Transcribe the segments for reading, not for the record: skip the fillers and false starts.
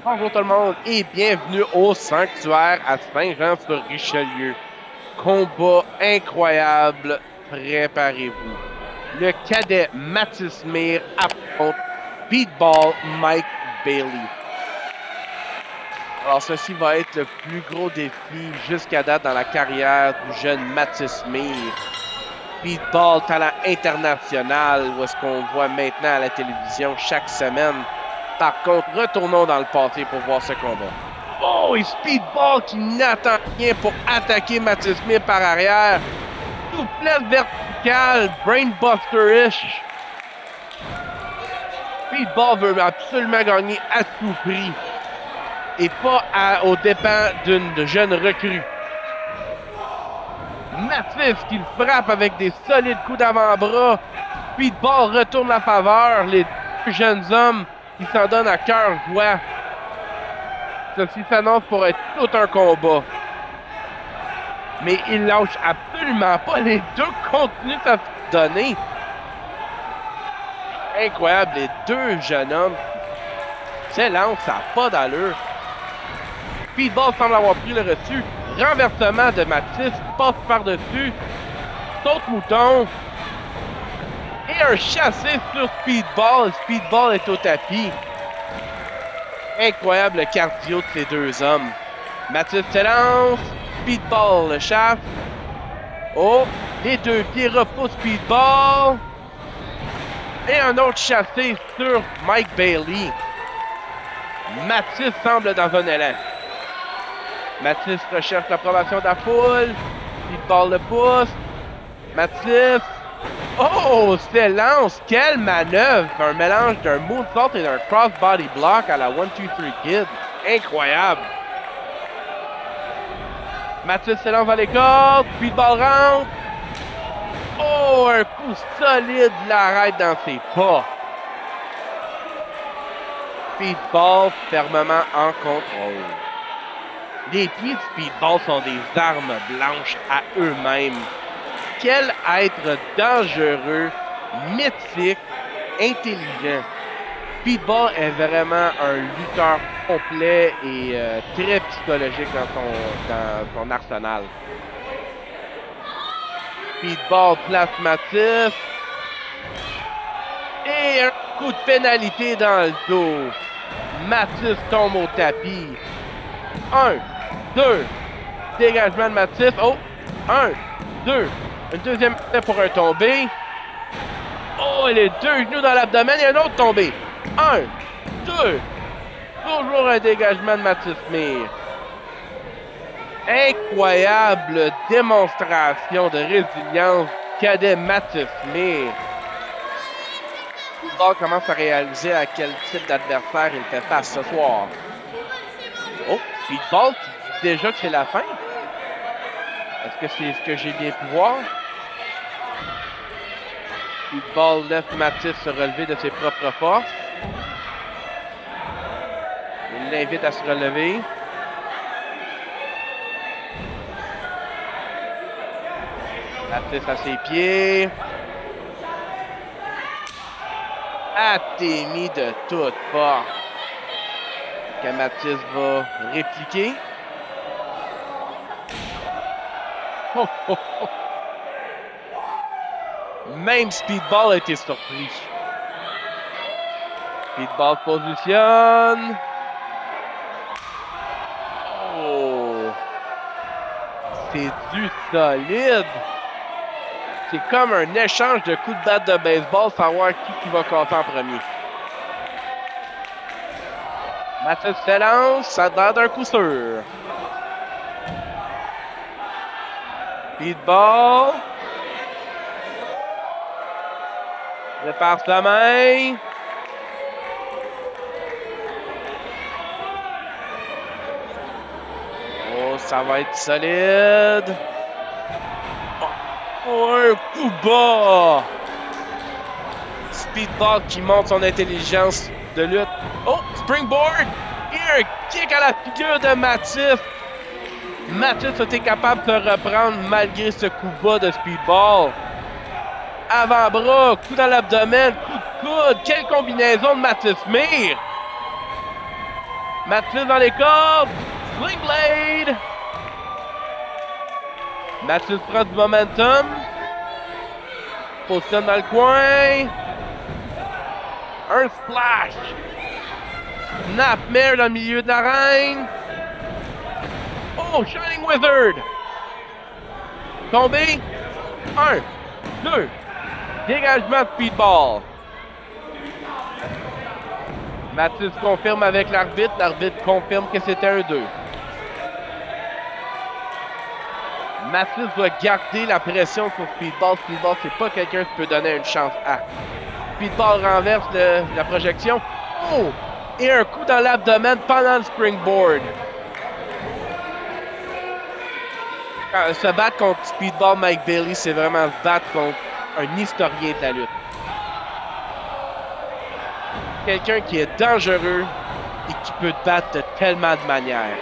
Bonjour tout le monde et bienvenue au Sanctuaire à Saint-Jean-sur-Richelieu. Combat incroyable, préparez-vous. Le cadet Mathis Mir affronte Speedball Mike Bailey. Alors ceci va être le plus gros défi jusqu'à date dans la carrière du jeune Mathis Mir. Speedball, talent international, où est-ce qu'on voit maintenant à la télévision chaque semaine. Par contre, retournons dans le passé pour voir ce combat. Oh, et Speedball qui n'attend rien pour attaquer Mathis Mir par arrière. Souplesse verticale, brainbuster-ish. Speedball veut absolument gagner à tout prix. Et pas aux dépens d'une jeune recrue. Mathis qui le frappe avec des solides coups d'avant-bras. Speedball retourne la faveur. Les deux jeunes hommes qui s'en donnent à cœur joie. Ceci s'annonce pour être tout un combat. Mais il lâche absolument pas. Les deux continuent à se donner. Incroyable, les deux jeunes hommes s'élancent, ça n'a pas d'allure. Speedball semble avoir pris le reçu. Renversement de Mathis, passe par-dessus. Saute mouton. Et un chassé sur Speedball. Speedball est au tapis. Incroyable le cardio de ces deux hommes. Mathis s'élance. Speedball le chasse. Oh, les deux pieds repoussent Speedball. Et un autre chassé sur Mike Bailey. Mathis semble dans un élan. Mathis recherche l'approbation de la foule. Speedball le pousse. Mathis. Oh, s'élance. Quelle manœuvre. Un mélange d'un moonsault et d'un crossbody block à la 1-2-3 Kid. Incroyable. Mathis s'élance dans les cordes. Speedball rentre. Oh, un coup solide l'arrête dans ses pas. Speedball fermement en contrôle. Les pieds de Speedball sont des armes blanches à eux-mêmes. Quel être dangereux, mythique, intelligent. Speedball est vraiment un lutteur complet et très psychologique dans son arsenal. Speedball place Mathis. Et un coup de pénalité dans le dos. Mathis tombe au tapis. 1, 2. Dégagement de Mathis. Oh, 1, 2. Une deuxième pour un tombé. Oh, et les deux genoux dans l'abdomen et un autre tombé. 1, 2. Toujours un dégagement de Mathis Mir. Incroyable démonstration de résilience cadet Mathis Mir. Speedball commence à réaliser à quel type d'adversaire il fait face ce soir. Oh, Speedball qui dit déjà que c'est la fin. Est-ce que c'est ce que j'ai bien pu voir? Speedball laisse Mathis se relever de ses propres forces. Il l'invite à se relever. Mathis à ses pieds. Attémie de toute force. Que Mathis va répliquer. Oh, oh, oh. Même Speedball a été surpris. Speedball positionne. Oh! C'est du solide. C'est comme un échange de coups de batte de baseball, savoir qui va casser en premier. Mathis s'élance, ça donne un coup sûr. Speedball. Prépare sa main. Oh, ça va être solide. Oh, un coup bas. Speedball qui montre son intelligence de lutte. Oh, springboard. Et un kick à la figure de Mathis. Mathis a été capable de se reprendre malgré ce coup bas de Speedball. Avant-bras, coup dans l'abdomen, coup de coude. Quelle combinaison de Mathis Mir! Mathis dans les cordes. Sling Blade. Mathis prend du momentum. Positionne dans le coin. Un splash. Snapmare dans le milieu de l'arène. Oh, Shining Wizard. Tombé. 1, 2. Dégagement de speedball. Mathis confirme avec l'arbitre. L'arbitre confirme que c'était un 2. Mathis doit garder la pression sur Speedball. Speedball, c'est pas quelqu'un qui peut donner une chance à. Speedball renverse la projection. Oh! Et un coup dans l'abdomen pendant le springboard. Se battre contre Speedball Mike Bailey, c'est vraiment se battre contre un historien de la lutte. Quelqu'un qui est dangereux et qui peut te battre de tellement de manières.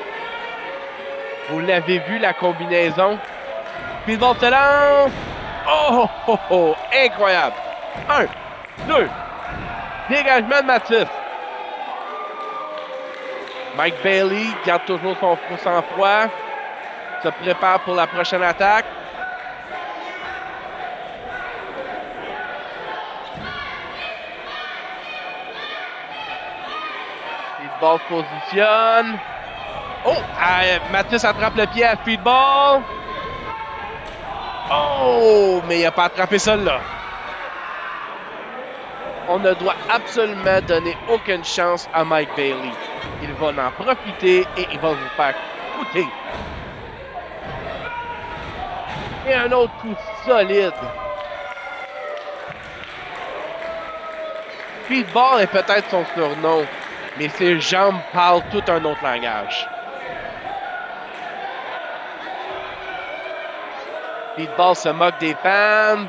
Vous l'avez vu, la combinaison. Speedball se lance. Oh, oh, oh, oh, incroyable. 1, 2. Dégagement de Mathis. Mike Bailey garde toujours son sang-froid. Se prépare pour la prochaine attaque. Speedball se positionne. Oh! Mathis attrape le pied à Speedball. Oh! Mais il n'a pas attrapé celle-là. On ne doit absolument donner aucune chance à Mike Bailey. Il va en profiter et il va vous faire coûter. Et un autre coup solide. Speedball est peut-être son surnom, mais ses jambes parlent tout un autre langage. Speedball se moque des fans.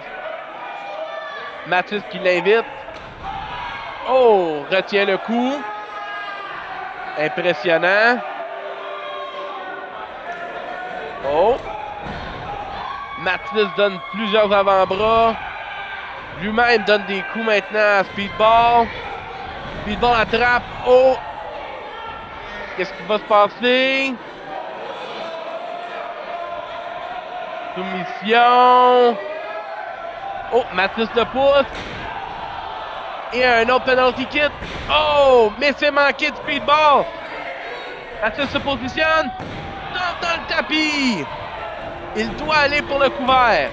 Mathis qui l'invite. Oh, retient le coup. Impressionnant. Oh. Mathis donne plusieurs avant-bras. Lui-même donne des coups maintenant à Speedball. Speedball attrape. Oh! Qu'est-ce qui va se passer? Soumission. Oh, Mathis le pousse. Et un autre penalty kick. Oh! Mais c'est manqué de Speedball. Mathis se positionne. Dans le tapis. Il doit aller pour le couvert.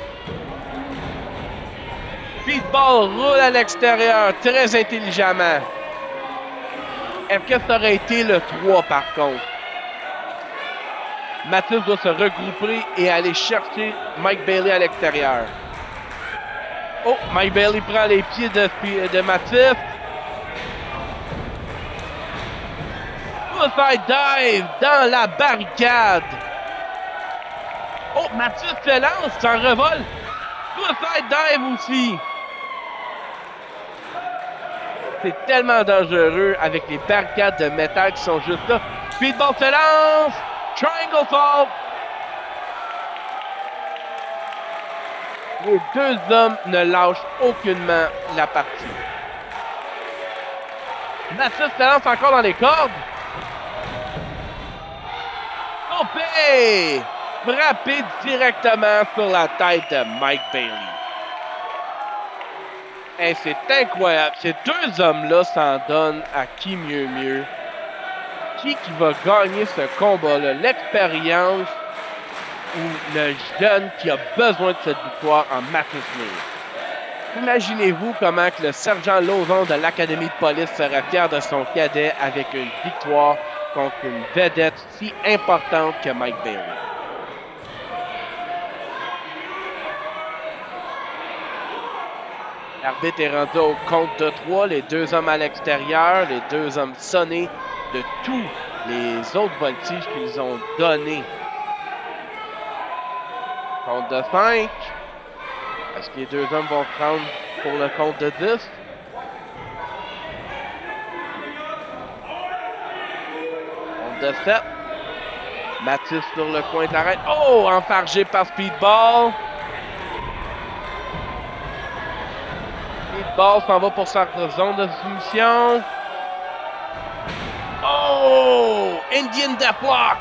Speedball roule à l'extérieur très intelligemment. Est-ce que ça aurait été le 3 par contre? Mathis doit se regrouper et aller chercher Mike Bailey à l'extérieur. Oh, Mike Bailey prend les pieds de Mathis. Suicide dive dans la barricade. Oh, Mathis se lance, s'en revole. Suicide dive aussi. C'est tellement dangereux avec les barricades de métal qui sont juste là. Speedball se lance. Triangle Fall. Les deux hommes ne lâchent aucunement la partie. Mathis se lance encore dans les cordes. Tombé! Frappé directement sur la tête de Mike Bailey. Hey, c'est incroyable. Ces deux hommes-là s'en donnent à qui mieux. Qui va gagner ce combat-là? L'expérience ou le jeune qui a besoin de cette victoire en Mathis Mills? Imaginez-vous comment que le sergent Lauzon de l'Académie de police serait fier de son cadet avec une victoire contre une vedette si importante que Mike Bailey. L'arbitre est rendu au compte de 3, les deux hommes à l'extérieur, les deux hommes sonnés de tous les autres voltiges qu'ils ont donnés. Compte de 5. Est-ce que les deux hommes vont prendre pour le compte de 10? Compte de 7. Mathis sur le coin de l'arène. Oh! Enfargé par Speedball. Speedball s'en va pour sa zone de soumission. Oh! Indian Deathlock.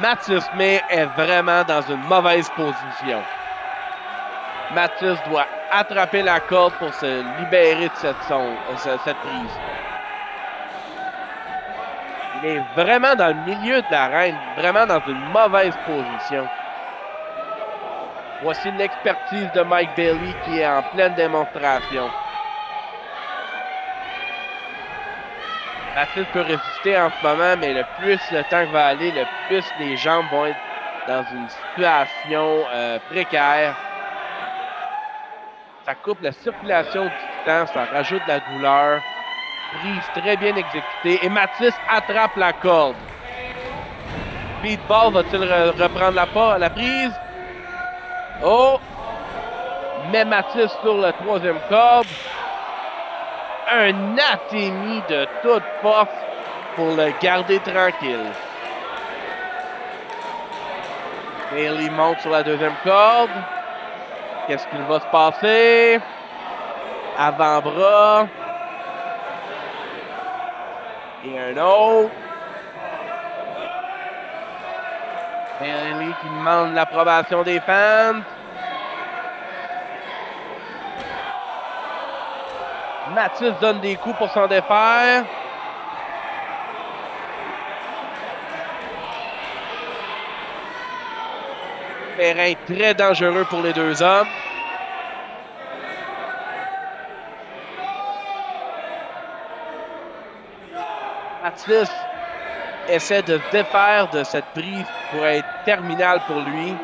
Mathis May est vraiment dans une mauvaise position. Mathis doit attraper la corde pour se libérer de cette prise. Il est vraiment dans le milieu de l'arène, vraiment dans une mauvaise position. Voici l'expertise de Mike Bailey qui est en pleine démonstration. Mathis peut résister en ce moment, mais le plus le temps va aller, le plus les jambes vont être dans une situation précaire. Ça coupe la circulation du sang, ça rajoute de la douleur. Prise très bien exécutée. Et Mathis attrape la corde. Speedball va-t-il reprendre la prise? Oh! Met Mathis sur le troisième corde. Un athémie de toute force pour le garder tranquille. Bailey monte sur la deuxième corde. Qu'est-ce qu'il va se passer? Avant-bras. Et un autre. Bailey qui demande l'approbation des fans. Mathis donne des coups pour s'en défaire. Terrain très dangereux pour les deux hommes. Mathis essaie de se défaire de cette prise qui pourrait être terminale pour lui.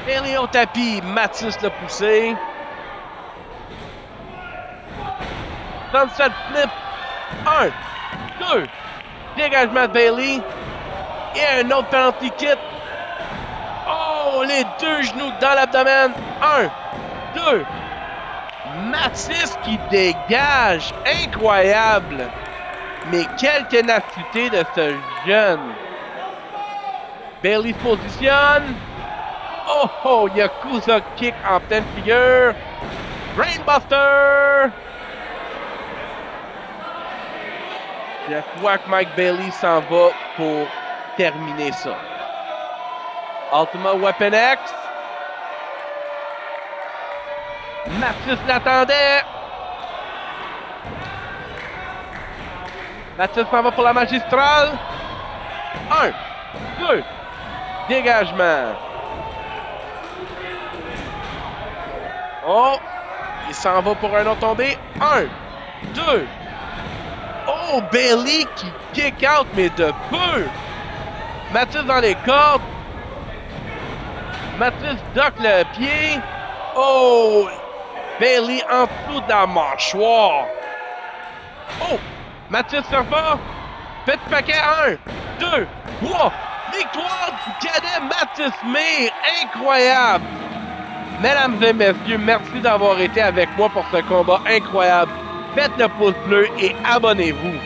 Bailey au tapis, Mathis l'a poussé. Sunset flip. 1, 2. Dégagement de Bailey. Et un autre penalty kick. Oh, les deux genoux dans l'abdomen. 1, 2. Mathis qui dégage. Incroyable. Mais quelle ténacité de ce jeune. Bailey se positionne. Oh, Yakuza kick en pleine figure. Brainbuster. Je crois que Mike Bailey s'en va pour terminer ça. Ultima Weapon X. Mathis l'attendait. Mathis s'en va pour la magistrale. 1, 2. Dégagement. Oh, il s'en va pour un autre tombé. 1, 2. Oh, Bailey qui kick out, mais de peu. Mathis dans les cordes. Mathis dock le pied. Oh, Bailey en dessous de la mâchoire. Oh, Mathis se bat. Petit paquet. 1, 2, 3. Victoire du cadet Mathis May. Incroyable. Mesdames et messieurs, merci d'avoir été avec moi pour ce combat incroyable. Faites le pouce bleu et abonnez-vous.